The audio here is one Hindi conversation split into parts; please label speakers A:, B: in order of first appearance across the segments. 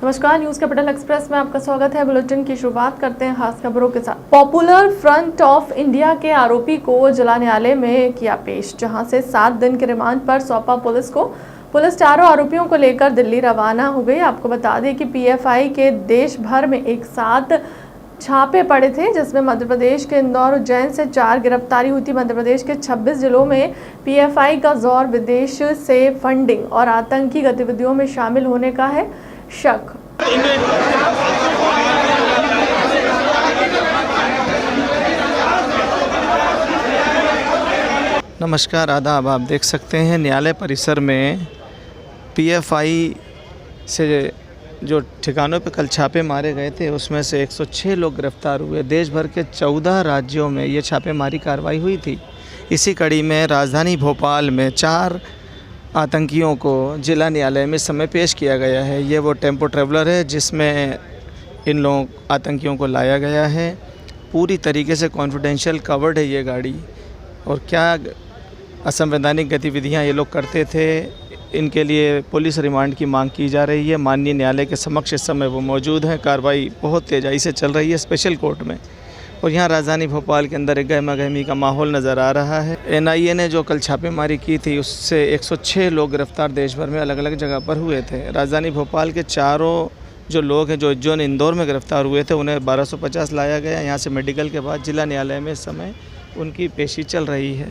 A: नमस्कार, न्यूज कैपिटल एक्सप्रेस में आपका स्वागत है। बुलेटिन की शुरुआत करते हैं खास खबरों के साथ। पॉपुलर फ्रंट ऑफ इंडिया के आरोपी को जिला न्यायालय में किया पेश, जहां से 7 दिन के रिमांड पर सौंपा पुलिस को। पुलिस चारों आरोपियों को लेकर दिल्ली रवाना हो गई। आपको बता दें कि पीएफआई के देश भर में एक साथ छापे पड़े थे, जिसमें मध्य प्रदेश के इंदौर उज्जैन से 4 गिरफ्तारी हुई थी। मध्य प्रदेश के 26 जिलों में पीएफआई का जोर विदेश से फंडिंग और आतंकी गतिविधियों में शामिल होने का है शक।
B: नमस्कार, आदाब। आप देख सकते हैं न्यायालय परिसर में पीएफआई से जो ठिकानों पे कल छापे मारे गए थे, उसमें से 106 लोग गिरफ्तार हुए। देश भर के 14 राज्यों में ये छापेमारी कार्रवाई हुई थी। इसी कड़ी में राजधानी भोपाल में 4 आतंकियों को जिला न्यायालय में समय पेश किया गया है। ये वो टेम्पो ट्रैवलर है जिसमें इन लोगों आतंकियों को लाया गया है। पूरी तरीके से कॉन्फिडेंशियल कवर्ड है ये गाड़ी, और क्या असंवैधानिक गतिविधियां ये लोग करते थे, इनके लिए पुलिस रिमांड की मांग की जा रही है। माननीय न्यायालय के समक्ष इस समय वो मौजूद हैं। कार्रवाई बहुत तेज़ी से चल रही है स्पेशल कोर्ट में, और यहाँ राजधानी भोपाल के अंदर एक गहमा गहमी का माहौल नज़र आ रहा है। एनआईए ने जो कल छापेमारी की थी, उससे 106 लोग गिरफ्तार देश भर में अलग अलग जगह पर हुए थे। राजधानी भोपाल के चारों जो लोग हैं जो इंदौर में गिरफ्तार हुए थे, उन्हें 1250 लाया गया। यहाँ से मेडिकल के बाद जिला न्यायालय में इस समय उनकी पेशी चल रही है।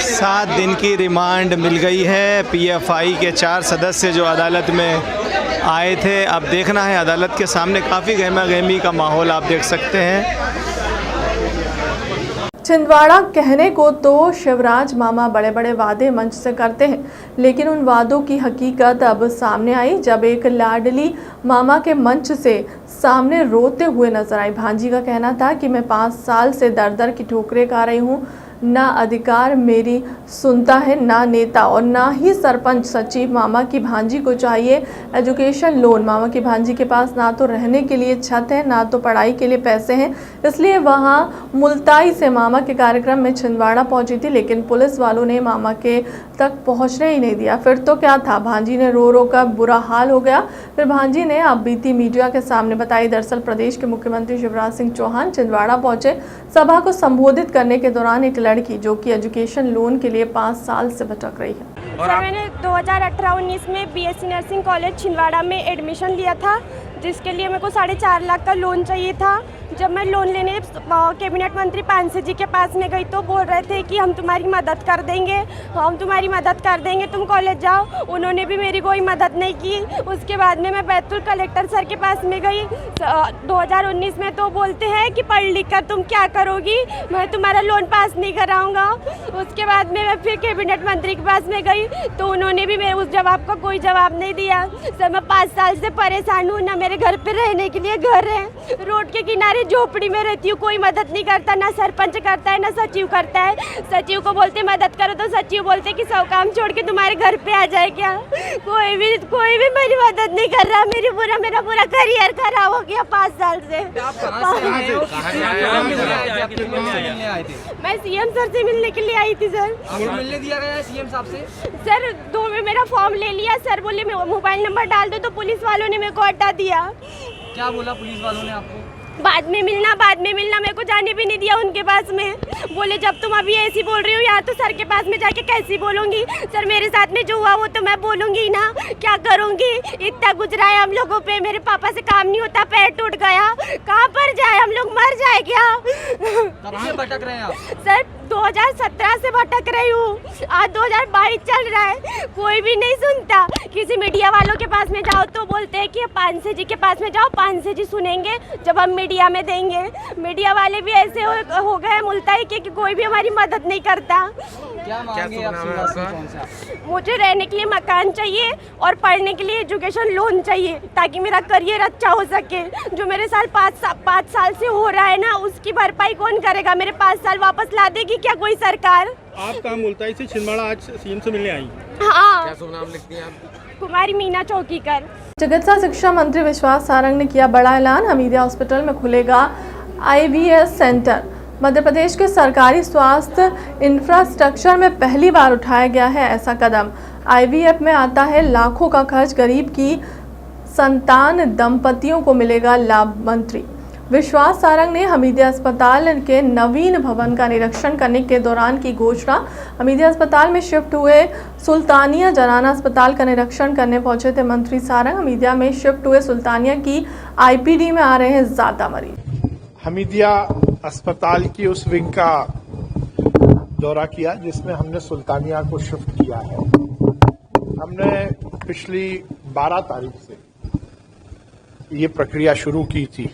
B: 7 दिन की रिमांड मिल गई है। पीएफआई के 4 सदस्य जो अदालत में आए थे, अब देखना है अदालत के सामने काफ़ी गहमा गहमी का माहौल आप देख सकते हैं।
A: छिंदवाड़ा कहने को तो शिवराज मामा बड़े बड़े वादे मंच से करते हैं, लेकिन उन वादों की हकीकत अब सामने आई जब एक लाडली मामा के मंच से सामने रोते हुए नजर आई। भांजी का कहना था कि मैं 5 साल से दर दर की ठोकरें खा रही हूँ, ना अधिकार मेरी सुनता है, ना नेता और ना ही सरपंच सचिव। मामा की भांजी को चाहिए एजुकेशन लोन। मामा की भांजी के पास ना तो रहने के लिए छत है, ना तो पढ़ाई के लिए पैसे हैं, इसलिए वहाँ मुल्ताई से मामा के कार्यक्रम में छिंदवाड़ा पहुंची थी, लेकिन पुलिस वालों ने मामा के तक पहुंचने ही नहीं दिया। फिर तो क्या था, भांजी ने रो रो कर बुरा हाल हो गया। फिर भांजी ने अब बीती मीडिया के सामने बताई। दरअसल प्रदेश के मुख्यमंत्री शिवराज सिंह चौहान छिंदवाड़ा पहुंचे। सभा को संबोधित करने के दौरान एक लड़की जो कि एजुकेशन लोन के लिए 5 साल से भटक रही है।
C: सर, मैंने 2018-19 में बीएससी नर्सिंग कॉलेज छिंदवाड़ा में एडमिशन लिया था, जिसके लिए मेरे को 4.5 लाख का लोन चाहिए था। जब मैं लोन लेने कैबिनेट मंत्री पानसे जी के पास में गई तो बोल रहे थे कि हम तुम्हारी मदद कर देंगे, हम तुम्हारी मदद कर देंगे, तुम कॉलेज जाओ। उन्होंने भी मेरी कोई मदद नहीं की। उसके बाद में मैं बैतूल कलेक्टर सर के पास में गई 2019 में, तो बोलते हैं कि पढ़ लिख कर तुम क्या करोगी, मैं तुम्हारा लोन पास नहीं कराऊंगा। उसके बाद में मैं फिर कैबिनेट मंत्री के पास में गई तो उन्होंने भी मेरे उस जवाब का कोई जवाब नहीं दिया। सर, मैं 5 साल से परेशान हूँ, ना मेरे घर पे रहने के लिए घर है, रोड के किनारे झोपड़ी में रहती हूँ। कोई मदद नहीं करता, ना सरपंच करता है, ना सचिव करता है। सचिव को बोलते मदद करो तो सचिव बोलते कि 100 काम छोड़ के तुम्हारे घर पे आ जाए क्या। कोई भी मेरी मदद नहीं कर रहा। मेरा पूरा करियर खराब हो गया 5 साल से। मैं सीएम सर से मिलने के लिए आई थी। सर,
D: मिलने दिया गया है सीएम साहब से?
C: सर, 2 में मेरा फॉर्म ले लिया। सर बोले मोबाइल नंबर डाल दो, तो पुलिस वालों ने मेरे को हटा दिया।
D: क्या बोला पुलिस वालों ने आपको?
C: बाद में मिलना, मेरे को जाने भी नहीं दिया उनके पास में। बोले जब तुम अभी ऐसी बोल रही हो यहाँ, तो सर के पास में जाके कैसी बोलूंगी। सर, मेरे साथ में जो हुआ वो तो मैं बोलूंगी ना, क्या करूंगी। इतना गुजरा है हम लोगों पे, मेरे पापा से काम नहीं होता, पैर टूट गया, कहाँ पर जाए, हम लोग मर जाए क्या।
D: कब से भटक रहे हैं आप?
C: सर, 2017 से भटक रही हूँ, आज 2022 चल रहा है, कोई भी नहीं सुनता। किसी मीडिया वालों के पास में जाओ तो बोलते हैं कि पानसे जी के पास में जाओ, पानसे जी सुनेंगे जब हम मीडिया में देंगे। मीडिया वाले भी ऐसे हो गए मुल्ताई के कि कोई भी हमारी मदद नहीं करता।
D: क्या मांगे आप?
C: मुझे रहने के लिए मकान चाहिए और पढ़ने के लिए एजुकेशन लोन चाहिए, ताकि मेरा करियर अच्छा हो सके। जो मेरे 5 साल से हो रहा है ना, उसकी भरपाई कौन करेगा। मेरे 5 साल वापस ला देगी क्या कोई सरकार।
E: आप कहाँ मुल्ताई से छिंदवाड़ा आज सीएम से मिलने आई?
C: हाँ।
D: क्या शुभ नाम लिखती हैं आप?
C: कुमारी मीना चौकीकर।
A: चिकित्सा शिक्षा मंत्री विश्वास सारंग ने किया बड़ा ऐलान। हमीदिया हॉस्पिटल में खुलेगा IVS सेंटर। मध्य प्रदेश के सरकारी स्वास्थ्य इंफ्रास्ट्रक्चर में पहली बार उठाया गया है ऐसा कदम। IVF में आता है लाखों का खर्च, गरीब की संतान दंपतियों को मिलेगा लाभ। मंत्री विश्वास सारंग ने हमीदिया अस्पताल के नवीन भवन का निरीक्षण करने के दौरान की घोषणा। हमीदिया अस्पताल में शिफ्ट हुए सुल्तानिया जनाना अस्पताल का निरीक्षण करने पहुंचे थे मंत्री सारंग। हमीदिया में शिफ्ट हुए सुल्तानिया की आईपीडी में आ रहे हैं ज्यादा मरीज।
F: हमीदिया अस्पताल की उस विंग का दौरा किया जिसमें हमने सुल्तानिया को शिफ्ट किया है। हमने पिछली 12 तारीख से ये प्रक्रिया शुरू की थी।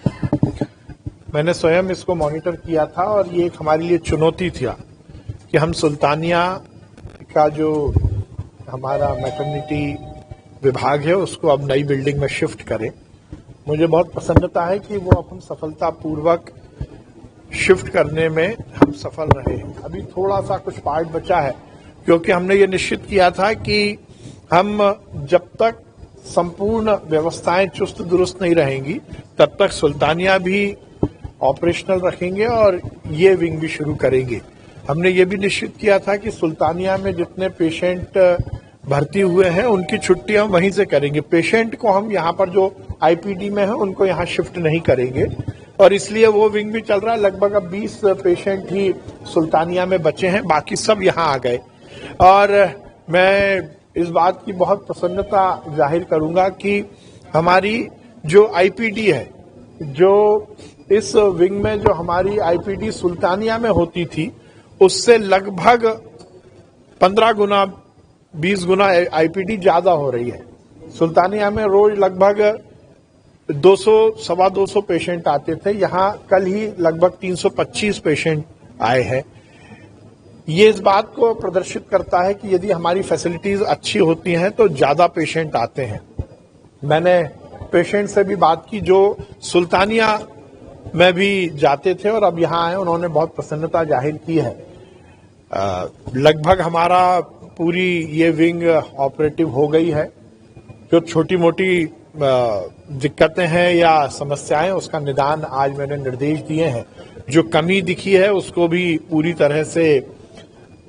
F: मैंने स्वयं इसको मॉनिटर किया था और ये एक हमारे लिए चुनौती थी कि हम सुल्तानिया का जो हमारा मैटरनिटी विभाग है उसको अब नई बिल्डिंग में शिफ्ट करें। मुझे बहुत प्रसन्नता है कि वो अब हम सफलतापूर्वक शिफ्ट करने में हम सफल रहे हैं। अभी थोड़ा सा कुछ पार्ट बचा है क्योंकि हमने ये निश्चित किया था कि हम जब तक संपूर्ण व्यवस्थाएं चुस्त दुरुस्त नहीं रहेंगी तब तक सुल्तानिया भी ऑपरेशनल रखेंगे और ये विंग भी शुरू करेंगे। हमने ये भी निश्चित किया था कि सुल्तानिया में जितने पेशेंट भर्ती हुए हैं उनकी छुट्टी हम वहीं से करेंगे। पेशेंट को हम यहाँ पर जो आईपीडी में है उनको यहाँ शिफ्ट नहीं करेंगे और इसलिए वो विंग भी चल रहा है। लगभग अब 20 पेशेंट ही सुल्तानिया में बचे हैं, बाकी सब यहाँ आ गए। और मैं इस बात की बहुत प्रसन्नता जाहिर करूंगा कि हमारी जो आईपीडी है, जो इस विंग में जो हमारी आईपीडी सुल्तानिया में होती थी उससे लगभग 15 गुना 20 गुना आईपीडी ज्यादा हो रही है। सुल्तानिया में रोज लगभग 200-225 पेशेंट आते थे, यहाँ कल ही लगभग 325 पेशेंट आए हैं। ये इस बात को प्रदर्शित करता है कि यदि हमारी फैसिलिटीज अच्छी होती हैं तो ज्यादा पेशेंट आते हैं। मैंने पेशेंट से भी बात की जो सुल्तानिया में भी जाते थे और अब यहाँ आए, उन्होंने बहुत प्रसन्नता जाहिर की है। लगभग हमारा पूरी ये विंग ऑपरेटिव हो गई है। जो छोटी मोटी दिक्कतें हैं या समस्याएं उसका निदान आज मैंने निर्देश दिए हैं। जो कमी दिखी है उसको भी पूरी तरह से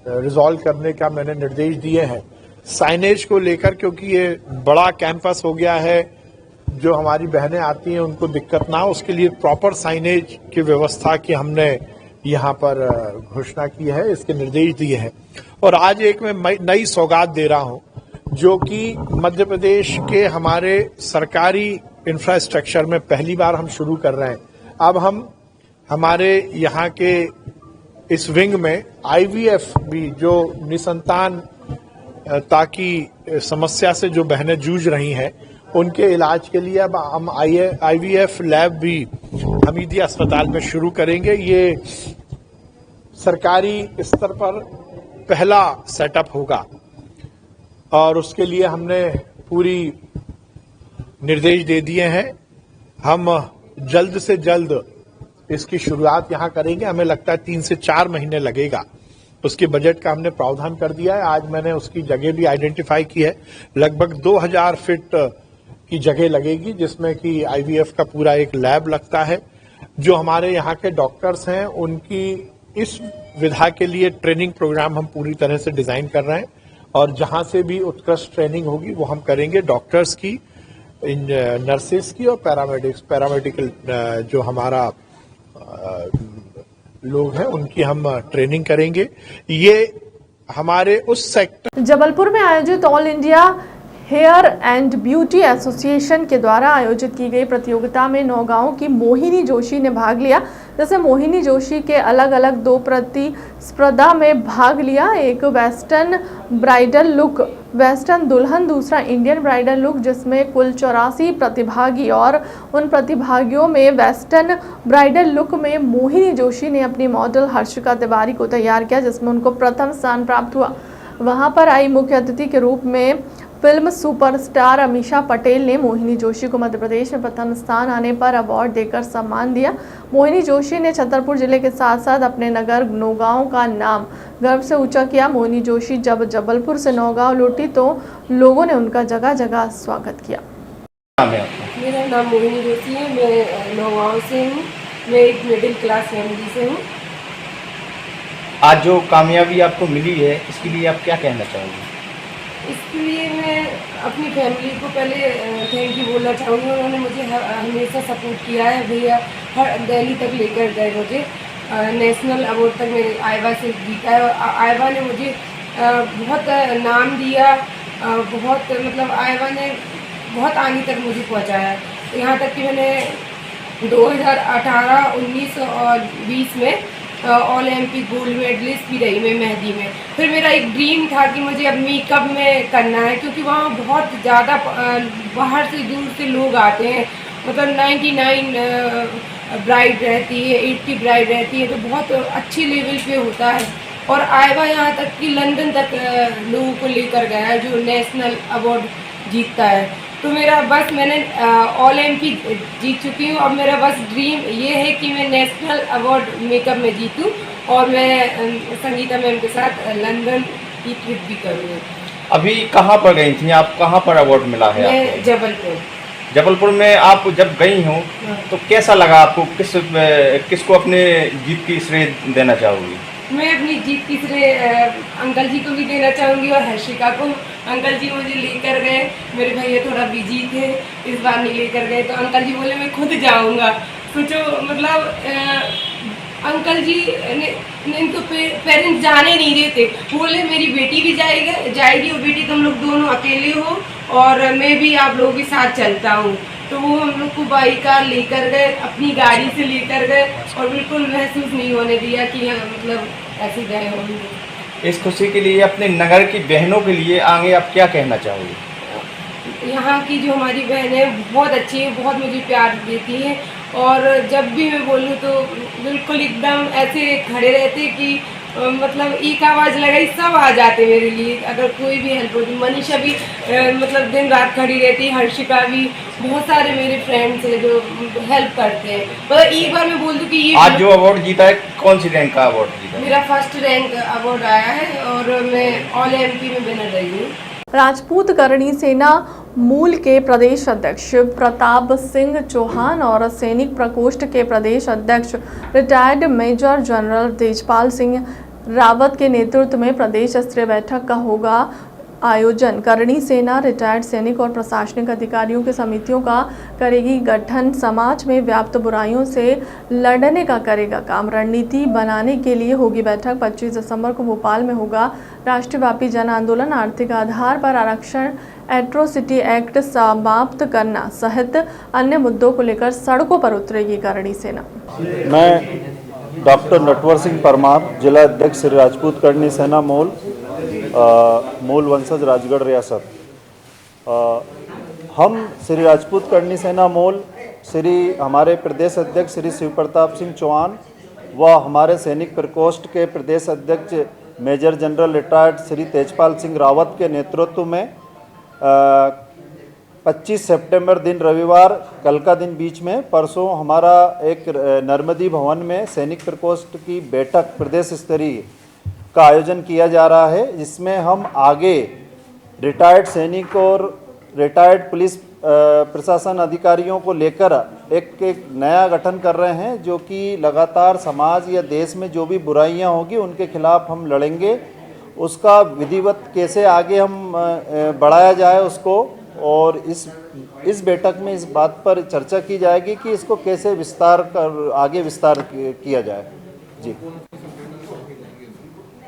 F: रिजॉल्व करने का मैंने निर्देश दिए हैं। साइनेज को लेकर क्योंकि ये बड़ा कैंपस हो गया है, जो हमारी बहनें आती हैं उनको दिक्कत ना हो उसके लिए प्रॉपर साइनेज की व्यवस्था की हमने यहाँ पर घोषणा की है, इसके निर्देश दिए हैं। और आज एक मैं नई सौगात दे रहा हूँ जो कि मध्य प्रदेश के हमारे सरकारी इंफ्रास्ट्रक्चर में पहली बार हम शुरू कर रहे हैं। अब हम हमारे यहाँ के इस विंग में आईवीएफ भी, जो निसंतानता की समस्या से जो बहनें जूझ रही हैं उनके इलाज के लिए अब हम आईवीएफ लैब भी हमीदिया अस्पताल में शुरू करेंगे। ये सरकारी स्तर पर पहला सेटअप होगा और उसके लिए हमने पूरी निर्देश दे दिए हैं। हम जल्द से जल्द इसकी शुरुआत यहाँ करेंगे। हमें लगता है 3 से 4 महीने लगेगा। उसके बजट का हमने प्रावधान कर दिया है। आज मैंने उसकी जगह भी आइडेंटिफाई की है। लगभग 2000 फीट की जगह लगेगी जिसमें कि आईवीएफ का पूरा एक लैब लगता है। जो हमारे यहाँ के डॉक्टर्स हैं उनकी इस विधा के लिए ट्रेनिंग प्रोग्राम हम पूरी तरह से डिजाइन कर रहे हैं और जहां से भी उत्कृष्ट ट्रेनिंग होगी वो हम करेंगे। डॉक्टर्स की, नर्सेस की और पैरामेडिकल जो हमारा लोग हैं उनकी हम ट्रेनिंग करेंगे। ये हमारे उस सेक्टर।
A: जबलपुर में आयोजित all India hair and beauty association के द्वारा आयोजित की गई प्रतियोगिता में नौगांव की मोहिनी जोशी ने भाग लिया। जैसे मोहिनी जोशी के अलग अलग 2 प्रतिस्पर्धा में भाग लिया। एक वेस्टर्न ब्राइडल लुक, वेस्टर्न दुल्हन, दूसरा इंडियन ब्राइडल लुक, जिसमें कुल 84 प्रतिभागी और उन प्रतिभागियों में वेस्टर्न ब्राइडल लुक में मोहिनी जोशी ने अपनी मॉडल हर्षिका तिवारी को तैयार किया जिसमें उनको प्रथम स्थान प्राप्त हुआ। वहां पर आई मुख्य अतिथि के रूप में फिल्म सुपरस्टार अमीषा पटेल ने मोहिनी जोशी को मध्य प्रदेश में प्रथम स्थान आने पर अवार्ड देकर सम्मान दिया। मोहिनी जोशी ने छतरपुर जिले के साथ साथ अपने नगर नौगांव का नाम गर्व से ऊंचा किया। मोहिनी जोशी जब जबलपुर से नौगांव लौटी तो लोगों ने उनका जगह जगह स्वागत किया।
G: मेरा नाम मोहिनी जोशी है। मैं नौगांव से हूँ। मैं एक मिडिल क्लास फैमिली से हूँ।
H: आज जो कामयाबी आपको मिली है इसके लिए आप क्या कहना चाहोगे?
G: इसलिए मैं अपनी फैमिली को पहले थैंक यू बोलना चाहूँगी। उन्होंने मुझे हमेशा सपोर्ट किया है। भैया हर दिल्ली तक लेकर गए मुझे, नेशनल अवार्ड तक मेरे आयवा से जीता है। और आयवा ने मुझे बहुत नाम दिया, बहुत मतलब आयवा ने बहुत आगे तक मुझे पहुंचाया। यहाँ तक कि मैंने 2018, 19 और 20 में ओलंपिक गोल्ड मेडलिस्ट भी रही मैं मेहंदी में। फिर मेरा एक ड्रीम था कि मुझे अब मेकअप में करना है, क्योंकि वहाँ बहुत ज़्यादा बाहर से दूर से लोग आते हैं। मतलब 99 ब्राइड रहती है, 80 ब्राइड रहती है, तो बहुत अच्छी लेवल पे होता है। और आयवा यहाँ तक कि लंदन तक लोगों को लेकर गया है, जो नेशनल अवार्ड जीतता है। तो मेरा बस मैंने ओलंपिक जीत चुकी हूँ। अब मेरा बस ड्रीम ये है कि मैं नेशनल अवार्ड मेकअप में जीतूँ और मैं संगीता मैम के साथ लंदन की ट्रिप भी करूँ।
H: अभी कहाँ पर गई थी आप, कहाँ पर अवार्ड मिला है
G: मैं
H: आपको?
G: जबलपुर।
H: जबलपुर में आप जब गई हो तो कैसा लगा आपको, किसको अपने जीत की श्रेय देना चाहोगी?
G: मैं अपनी जीत की श्रेय अंकल जी को भी देना चाहूँगी और हर्षिका को। अंकल जी मुझे लेकर गए, मेरे भैया थोड़ा बिजी थे, इस बार नहीं लेकर गए, तो अंकल जी बोले मैं खुद जाऊँगा। सोचो मतलब अंकल जी ने इनको पेरेंट्स जाने नहीं देते, बोले मेरी बेटी भी जाएगी और बेटी तुम लोग दोनों अकेले हो और मैं भी आप लोगों के साथ चलता हूँ। तो वो हम लोग को बाई कार लेकर गए, अपनी गाड़ी से लेकर गए और बिल्कुल महसूस नहीं होने दिया कि मतलब ऐसे गए होंगे।
H: इस खुशी के लिए अपने नगर की बहनों के लिए आगे आप क्या कहना चाहोगे?
G: यहाँ की जो हमारी बहनें बहुत अच्छी है, बहुत मुझे प्यार देती हैं और जब भी मैं बोलूँ तो बिल्कुल एकदम ऐसे खड़े रहते कि मतलब एक आवाज़ लगाई सब आ जाते मेरे लिए। अगर कोई भी हेल्प होती, मनीषा भी मतलब दिन रात खड़ी रहती, हर्षिका भी, बहुत सारे मेरे फ्रेंड्स हैं जो हेल्प करते हैं। मतलब एक बार मैं बोल दूँ कि ये
H: आज जो अवार्ड जीता है, कौन सी रैंक का अवार्ड जीता है?
G: मेरा फर्स्ट रैंक अवार्ड आया है और मैं ओलंपिक में विनर रही हूँ।
A: राजपूत करणी सेना मूल के प्रदेश अध्यक्ष प्रताप सिंह चौहान और सैनिक प्रकोष्ठ के प्रदेश अध्यक्ष retired major general Tejpal Singh Rawat के नेतृत्व में प्रदेश स्तरीय बैठक का होगा आयोजन। करणी सेना रिटायर्ड सैनिक और प्रशासनिक अधिकारियों की समितियों का करेगी गठन, समाज में व्याप्त बुराइयों से लड़ने का करेगा काम, रणनीति बनाने के लिए होगी बैठक। 25 दिसंबर को भोपाल में होगा राष्ट्रव्यापी जन आंदोलन, आर्थिक आधार पर आरक्षण, एट्रोसिटी एक्ट समाप्त करना सहित अन्य मुद्दों को लेकर सड़कों पर उतरेगी करणी सेना।
I: मैं डॉक्टर नटवर सिंह परमार, जिला अध्यक्ष श्री राजपूत करणी सेना मूल वंशज राजगढ़ रियासत। हम श्री राजपूत करणी सेना मूल श्री हमारे प्रदेश अध्यक्ष श्री शिव प्रताप सिंह चौहान व हमारे सैनिक प्रकोष्ठ के प्रदेश अध्यक्ष major general retired Shri Tejpal Singh Rawat के नेतृत्व में 25 सितंबर दिन रविवार, कल का दिन बीच में, परसों हमारा एक नर्मदी भवन में सैनिक प्रकोष्ठ की बैठक प्रदेश स्तरीय का आयोजन किया जा रहा है, जिसमें हम आगे रिटायर्ड सैनिक और रिटायर्ड पुलिस प्रशासन अधिकारियों को लेकर एक नया गठन कर रहे हैं, जो कि लगातार समाज या देश में जो भी बुराइयां होगी उनके खिलाफ हम लड़ेंगे। उसका विधिवत कैसे आगे हम बढ़ाया जाए उसको, और इस बैठक में इस बात पर चर्चा की जाएगी कि इसको कैसे आगे विस्तार किया जाए। जी,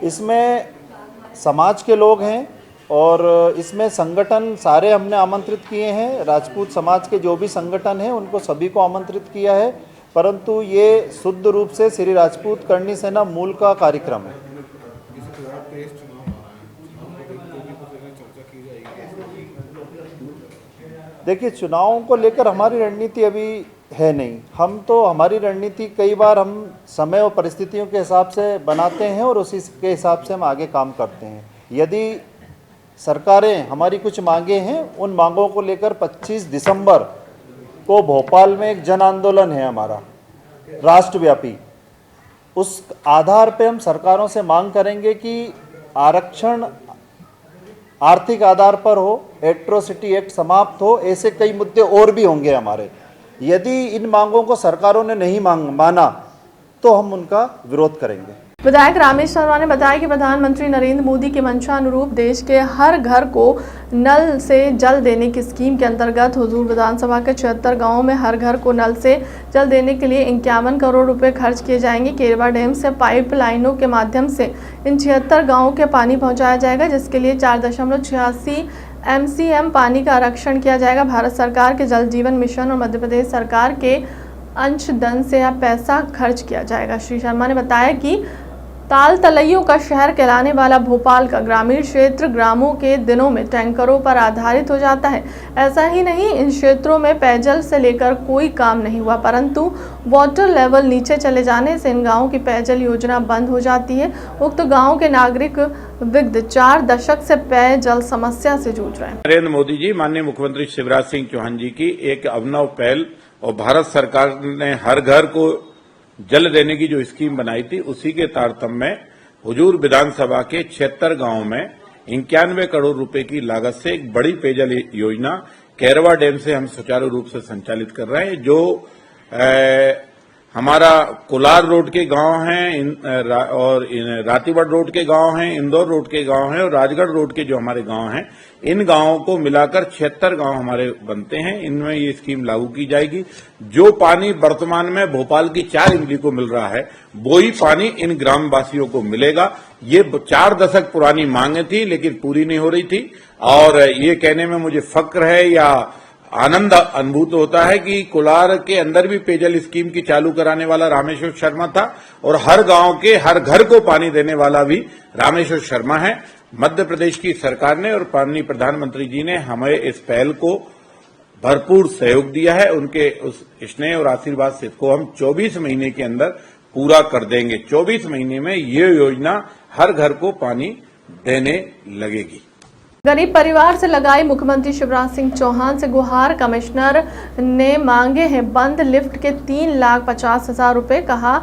I: इसमें समाज के लोग हैं और इसमें संगठन सारे हमने आमंत्रित किए हैं। राजपूत समाज के जो भी संगठन हैं उनको सभी को आमंत्रित किया है, परंतु ये शुद्ध रूप से श्री राजपूत करणी सेना मूल का कार्यक्रम है। देखिए, चुनावों को लेकर हमारी रणनीति अभी है नहीं। हम तो हमारी रणनीति कई बार हम समय और परिस्थितियों के हिसाब से बनाते हैं और उसी के हिसाब से हम आगे काम करते हैं। यदि सरकारें हमारी कुछ मांगे हैं, उन मांगों को लेकर 25 दिसंबर को भोपाल में एक जन आंदोलन है हमारा राष्ट्रव्यापी। उस आधार पे हम सरकारों से मांग करेंगे कि आरक्षण आर्थिक आधार पर हो, एट्रोसिटी एक्ट समाप्त हो, ऐसे कई मुद्दे और भी होंगे हमारे। यदि इन मांगों को सरकारों ने नहीं माना तो हम उनका विरोध करेंगे।
A: विधायक रामेश शर्मा ने बताया कि प्रधानमंत्री नरेंद्र मोदी की मंशा अनुरूप देश के हर घर को नल से जल देने की स्कीम के अंतर्गत हुजूर विधानसभा के 76 गांवों में हर घर को नल से जल देने के लिए 51 करोड़ रुपए खर्च किए जाएंगे। केरवा डैम से पाइप लाइनों के माध्यम से इन 76 गाँवों के पानी पहुँचाया जाएगा, जिसके लिए 4.86 MCM पानी का आरक्षण किया जाएगा। भारत सरकार के जल जीवन मिशन और मध्य प्रदेश सरकार के अंशधन से यह पैसा खर्च किया जाएगा। श्री शर्मा ने बताया कि ताल तलैयों का शहर कहलाने वाला भोपाल का ग्रामीण क्षेत्र ग्रामों के दिनों में टैंकरों पर आधारित हो जाता है। ऐसा ही नहीं, इन क्षेत्रों में पेयजल से लेकर कोई काम नहीं हुआ, परंतु वाटर लेवल नीचे चले जाने से इन गांवों की पेयजल योजना बंद हो जाती है। उक्त गांवों के नागरिक विगत 4 दशक से पेयजल समस्या से जूझ रहे हैं।
J: नरेंद्र मोदी जी, माननीय मुख्यमंत्री शिवराज सिंह चौहान जी की एक अभिनव पहल और भारत सरकार ने हर घर को जल देने की जो स्कीम बनाई थी, उसी के तारतम्य में हुजूर विधानसभा के 76 गांवों में 91 करोड़ रुपए की लागत से एक बड़ी पेयजल योजना केरवा डैम से हम सुचारू रूप से संचालित कर रहे हैं। जो हमारा कोलार रोड के गांव हैं और रातीवड़ रोड के गांव हैं, इंदौर रोड के गांव हैं और राजगढ़ रोड के जो हमारे गांव हैं, इन गांवों को मिलाकर 76 गांव हमारे बनते हैं। इनमें ये स्कीम लागू की जाएगी। जो पानी वर्तमान में भोपाल की 4 इमली को मिल रहा है, वो ही पानी इन ग्रामवासियों को मिलेगा। ये 4 दशक पुरानी मांगे थी, लेकिन पूरी नहीं हो रही थी। और ये कहने में मुझे फक्र है या आनंद अनुभूत होता है कि कोलार के अंदर भी पेयजल स्कीम की चालू कराने वाला रामेश्वर शर्मा था और हर गांव के हर घर को पानी देने वाला भी रामेश्वर शर्मा है। मध्य प्रदेश की सरकार ने और माननीय प्रधानमंत्री जी ने हमें इस पहल को भरपूर सहयोग दिया है। उनके उस स्नेह और आशीर्वाद से इसको हम 24 महीने के अंदर पूरा कर देंगे। 24 महीने में ये योजना हर घर को पानी देने लगेगी।
A: गरीब परिवार से लगाई मुख्यमंत्री शिवराज सिंह चौहान से गुहार। कमिश्नर ने मांगे हैं बंद लिफ्ट के 3,50,000 रुपए। कहा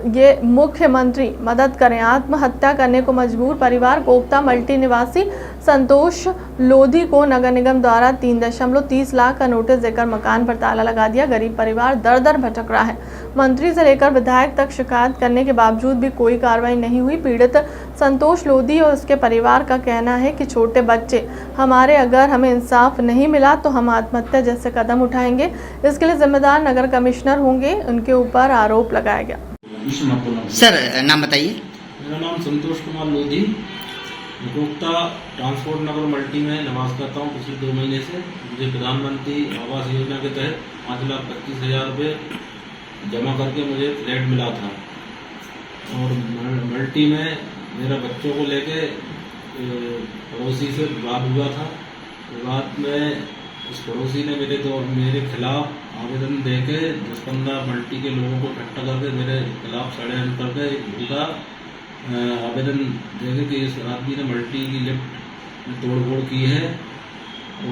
A: ये मुख्यमंत्री मदद करें। आत्महत्या करने को मजबूर परिवार कोप्ता मल्टी निवासी संतोष लोधी को नगर निगम द्वारा 3.30 लाख का नोटिस देकर मकान पर ताला लगा दिया। गरीब परिवार दर दर भटक रहा है। मंत्री से लेकर विधायक तक शिकायत करने के बावजूद भी कोई कार्रवाई नहीं हुई। पीड़ित संतोष लोधी और उसके परिवार का कहना है कि छोटे बच्चे हमारे, अगर हमें इंसाफ नहीं मिला तो हम आत्महत्या जैसे कदम उठाएंगे। इसके लिए जिम्मेदार नगर कमिश्नर होंगे, उनके ऊपर आरोप लगाया गया।
K: सर नाम बताइए।
E: मेरा नाम संतोष कुमार लोधी, उपभोक्ता ट्रांसपोर्ट नगर मल्टी में निवास करता हूँ पिछले 2 महीने से। मुझे प्रधानमंत्री आवास योजना के तहत 5,25,000 रुपये जमा करके मुझे फ्लैट मिला था और मल्टी में मेरा बच्चों को लेके पड़ोसी से विवाद हुआ था। विवाद में उस पड़ोसी ने मेरे खिलाफ आवेदन देके 10-15 मल्टी के लोगों को इकट्ठा करके मेरे खिलाफ षड्यंत्र करके एक झूठा आवेदन देके कि इस आदमी ने मल्टी की लिफ्ट में तोड़फोड़ की है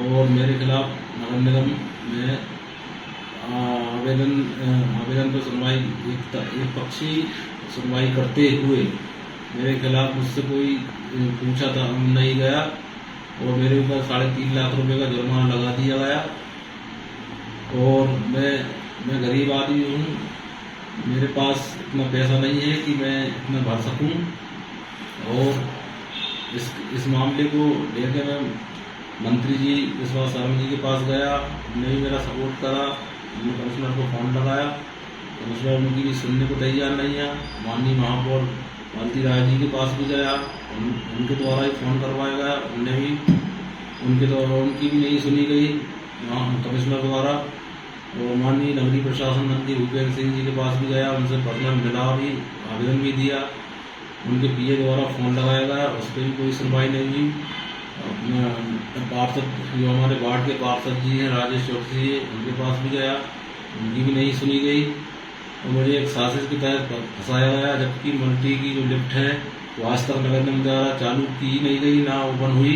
E: और मेरे खिलाफ नगर निगम में आवेदन पर सुनवाई एक पक्षी सुनवाई करते हुए मेरे खिलाफ मुझसे कोई पूछा था नहीं गया और मेरे ऊपर 3.5 लाख रुपए का जुर्माना लगा दिया गया। और मैं गरीब आदमी हूँ, मेरे पास इतना पैसा नहीं है कि मैं इतना भर सकूँ। और इस मामले को लेकर मैं मंत्री जी विश्वास शर्मा जी के पास गया, उन्होंने भी मेरा सपोर्ट करा। उन्होंने कमिश्नर को फोन लगाया, कमिश्नर उनकी भी सुनने को तैयार नहीं है। माननीय महापौर मालती राय जी के पास भी गया, उनके द्वारा ही फोन करवाया गया, उनने भी उनके द्वारा उनकी भी नहीं सुनी गई कमिश्नर द्वारा। और माननीय नगरीय प्रशासन मंत्री भूपेंद्र सिंह जी के पास भी गया, उनसे पर्सनल मिला भी, आवेदन भी दिया। उनके पीए द्वारा फोन लगाया गया, उस पर भी कोई सुनवाई नहीं हुई। पार्षद जो हमारे वार्ड के पार्षद जी हैं राजेश चौधरी जी, उनके पास भी गया, उनकी भी नहीं सुनी गई। और मुझे एक साजिश के तहत फंसाया गया, जबकि मल्टी की जो लिफ्ट है वो आज तक नगर निगम द्वारा चालू की नहीं गई, ना ओपन हुई,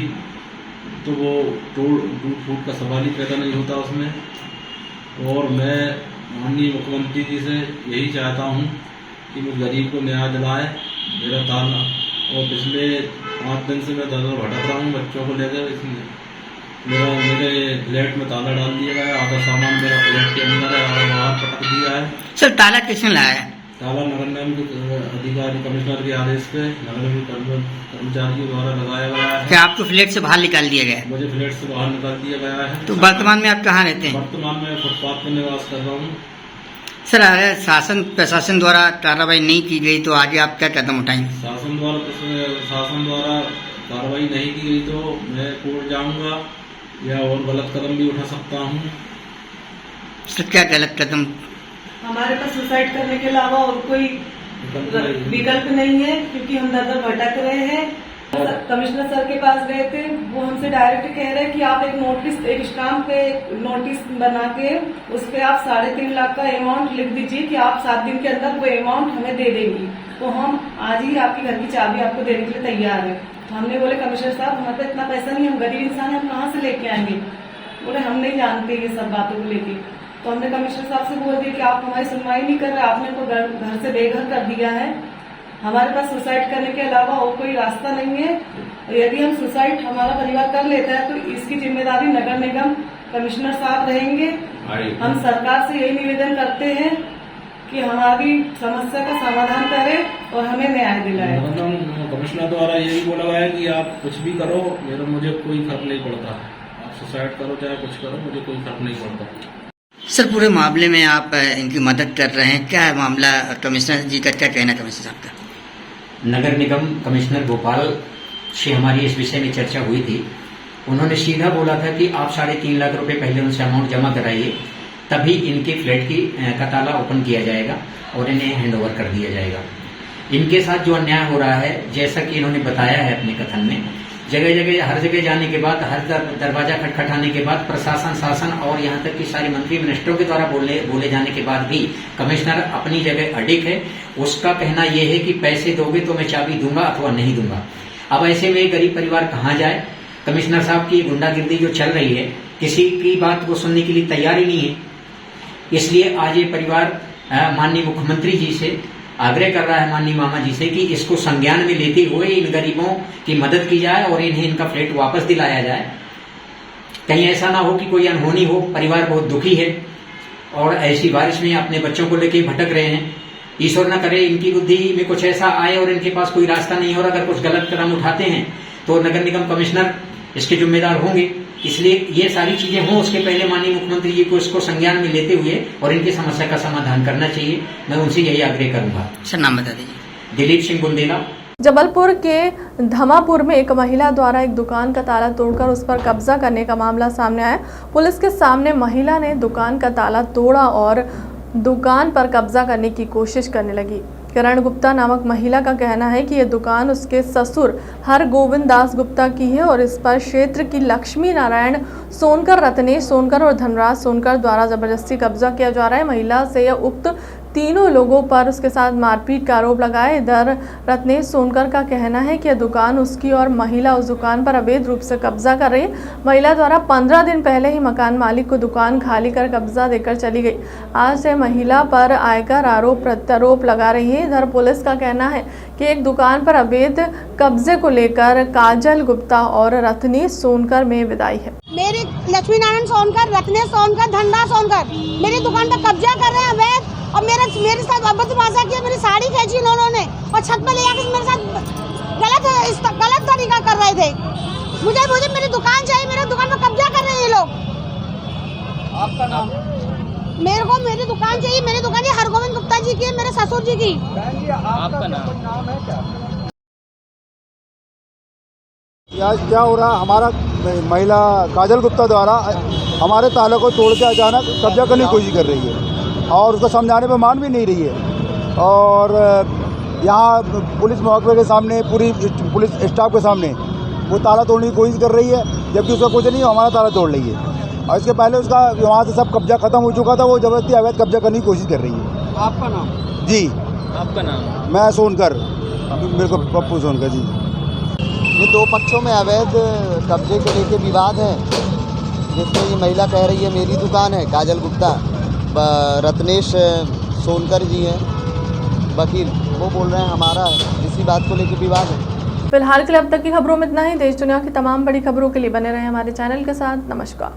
E: तो वो टूट फूट का सवाल ही पैदा नहीं होता उसमें। और मैं माननीय मुख्यमंत्री जी से यही चाहता हूँ कि मुझ गरीब को न्याय दिलाए। मेरा ताला और पिछले 5 दिन से मैं दर भटक रहा हूँ बच्चों को लेकर। मेरे फ्लैट में ताला डाल दिया गया, आधा सामान मेरा फ्लैट के अंदर है, आधा बाहर पटक दिया है।
K: सर ताला किसने लाया है?
E: ताला नगर निगम के अधिकारी कमिश्नर के आदेश पे नगर निगम कर्मचारियों द्वारा लगाया गया है।
K: क्या आपको फ्लैट से बाहर निकाल दिया गया है?
E: मुझे फ्लैट से बाहर निकाल दिया गया है।
K: तो वर्तमान में आप कहाँ रहते हैं?
E: वर्तमान में फुटपाथ पर निवास कर रहा हूँ।
K: सर, अगर शासन प्रशासन द्वारा कार्रवाई नहीं की गई तो आगे आप क्या कदम उठाएंगे?
E: शासन द्वारा कार्रवाई नहीं की गई तो मैं कोर्ट जाऊंगा या और गलत कदम भी उठा सकता हूँ।
K: सर, क्या गलत कदम?
L: हमारे पास सुसाइड करने के अलावा और कोई विकल्प नहीं है, क्योंकि हम दर भटक रहे हैं। कमिश्नर सर के पास गए थे, वो हमसे डायरेक्ट कह रहे हैं कि आप एक स्टाम्प पे नोटिस बना के उस पे आप 3.5 लाख का अमाउंट लिख दीजिए कि आप 7 दिन के अंदर वो अमाउंट हमें दे देंगी, तो हम आज ही आपके घर की चाबी आपको देने के लिए तैयार है। हमने बोले कमिश्नर साहब, हमारे पास इतना पैसा नहीं, हम गरीब इंसान है, हम कहाँ से लेके आएंगे? बोले हम नहीं जानते ये सब बातों को लेके। तो हमने कमिश्नर साहब से बोल दिया कि आप हमारी सुनवाई नहीं कर रहे, आपने तो घर से बेघर कर दिया है, हमारे पास सुसाइड करने के अलावा और कोई रास्ता नहीं है। यदि हम सुसाइड हमारा परिवार कर लेता है तो इसकी जिम्मेदारी नगर निगम कमिश्नर साहब रहेंगे। हम सरकार से यही निवेदन करते हैं कि हमारी समस्या का समाधान करें और हमें न्याय दिलाए।
E: कमिश्नर द्वारा यही बोला गया है कि आप कुछ भी करो, मुझे कोई फर्क नहीं पड़ता, आप सुसाइड करो चाहे कुछ करो, मुझे कोई फर्क नहीं पड़ता।
K: सर, पूरे मामले में आप इनकी मदद कर रहे हैं, क्या है मामला? कमिश्नर जी का क्या कहना है? कमिश्नर साहब का
M: नगर निगम कमिश्नर भोपाल से हमारी इस विषय में चर्चा हुई थी। उन्होंने सीधा बोला था कि आप 3.5 लाख रुपए पहले उनसे अमाउंट जमा कराइए, तभी इनके फ्लैट का ताला ओपन किया जाएगा और इन्हें हैंडओवर कर दिया जाएगा। इनके साथ जो अन्याय हो रहा है, जैसा कि इन्होंने बताया है अपने कथन में, हर जगह जाने के बाद, हर दरवाजा खटखटाने के बाद, प्रशासन, शासन और यहाँ तक कि सारे मंत्री मिनिस्टरों के द्वारा बोले जाने के बाद भी कमिश्नर अपनी जगह अडिग है। उसका कहना यह है कि पैसे दोगे तो मैं चाबी दूंगा अथवा नहीं दूंगा। अब ऐसे में गरीब परिवार कहाँ जाए? कमिश्नर साहब की गुंडागिर्दी जो चल रही है, किसी की बात को सुनने के लिए तैयार ही नहीं है। इसलिए आज ये परिवार माननीय मुख्यमंत्री जी से आग्रह कर रहा है, माननीय मामा जी से, कि इसको संज्ञान में लेते हुए इन गरीबों की मदद की जाए और इन्हें इनका फ्लैट वापस दिलाया जाए। कहीं ऐसा ना हो कि कोई अनहोनी हो, परिवार बहुत दुखी है और ऐसी बारिश में अपने बच्चों को लेकर भटक रहे हैं। ईश्वर न करे इनकी बुद्धि में कुछ ऐसा आए और इनके पास कोई रास्ता नहीं हो, और अगर कुछ गलत कदम उठाते हैं तो नगर निगम कमिश्नर इसके जिम्मेदार होंगे। इसलिए ये सारी चीजें हों, उसके पहले माननीय मुख्यमंत्री जी को इसको संज्ञान में लेते हुए और इनकी समस्या का समाधान करना चाहिए। मैं उनसे यही आग्रह करूंगा।
K: सर, नाम बता दीजिए।
M: दिलीप सिंह बुंदेला।
A: जबलपुर के धमापुर में एक महिला द्वारा एक दुकान का ताला तोड़कर उस पर कब्जा करने का मामला सामने आया। पुलिस के सामने महिला ने दुकान का ताला तोड़ा और दुकान पर कब्जा करने की कोशिश करने लगी। किरण गुप्ता नामक महिला का कहना है कि यह दुकान उसके ससुर हरगोविंद दास गुप्ता की है और इस पर क्षेत्र की लक्ष्मी नारायण सोनकर, रत्नेश सोनकर और धनराज सोनकर द्वारा जबरदस्ती कब्जा किया जा रहा है। महिला से यह उक्त तीनों लोगों पर उसके साथ मारपीट का आरोप लगाया। इधर रत्नेश सोनकर का कहना है कि यह दुकान उसकी और महिला उस दुकान पर अवैध रूप से कब्जा कर रही है। महिला द्वारा 15 दिन पहले ही मकान मालिक को दुकान खाली कर कब्जा देकर चली गई। आज से महिला पर आयकर आरोप प्रत्यारोप लगा रही है। इधर पुलिस का कहना है कि एक दुकान पर अवैध कब्जे को लेकर काजल गुप्ता और रत्नेश सोनकर में विदाई है।
N: मेरी लक्ष्मी नारायण सोनकर, रत्नेश सोनकर, धनराज सोनकर मेरी दुकान पर कब्जा कर रहे हैं अवैध, और मेरे साथ बदतमीजी किया, मेरी साड़ी खींची इन्होंने और छत पर ले आकर मेरे साथ गलत तरीका कर रहे थे। मुझे मेरी दुकान चाहिए, मेरे दुकान पर कब्जा कर रहे हैं ये लोग।
D: आपका नाम?
N: मेरे को मेरी दुकान चाहिए, मेरी दुकान ये हरगोविंद गुप्ता जी की है, मेरे ससुर जी की।
D: आपका नाम है क्या?
O: आज क्या हो रहा, हमारा महिला काजल गुप्ता द्वारा हमारे ताले को तोड़ के अचानक कब्जा करने की कोशिश कर रही है और उसको समझाने पर मान भी नहीं रही है। और यहाँ पुलिस मौके के सामने, पूरी पुलिस स्टाफ के सामने वो ताला तोड़ने की कोशिश कर रही है, जबकि उसका कुछ नहीं, हमारा ताला तोड़ रही है। और इसके पहले उसका वहाँ से सब कब्जा खत्म हो चुका था, वो जबरदस्ती अवैध कब्जा करने की कोशिश कर रही है।
D: आपका नाम?
O: जी,
D: आपका नाम?
O: मैं सोनकर, मेरे को पप्पू सोनकर जी।
P: ये दो पक्षों में अवैध कब्जे को लेकर विवाद है, जिसमें ये महिला कह रही है मेरी दुकान है, काजल गुप्ता, रत्नेश सोनकर जी हैं वकील, वो बोल रहे हैं हमारा है। इसी बात को लेकर विवाद है।
A: फिलहाल के लिए अब तक की खबरों में इतना ही। देश दुनिया की तमाम बड़ी खबरों के लिए बने रहे हमारे चैनल के साथ। नमस्कार।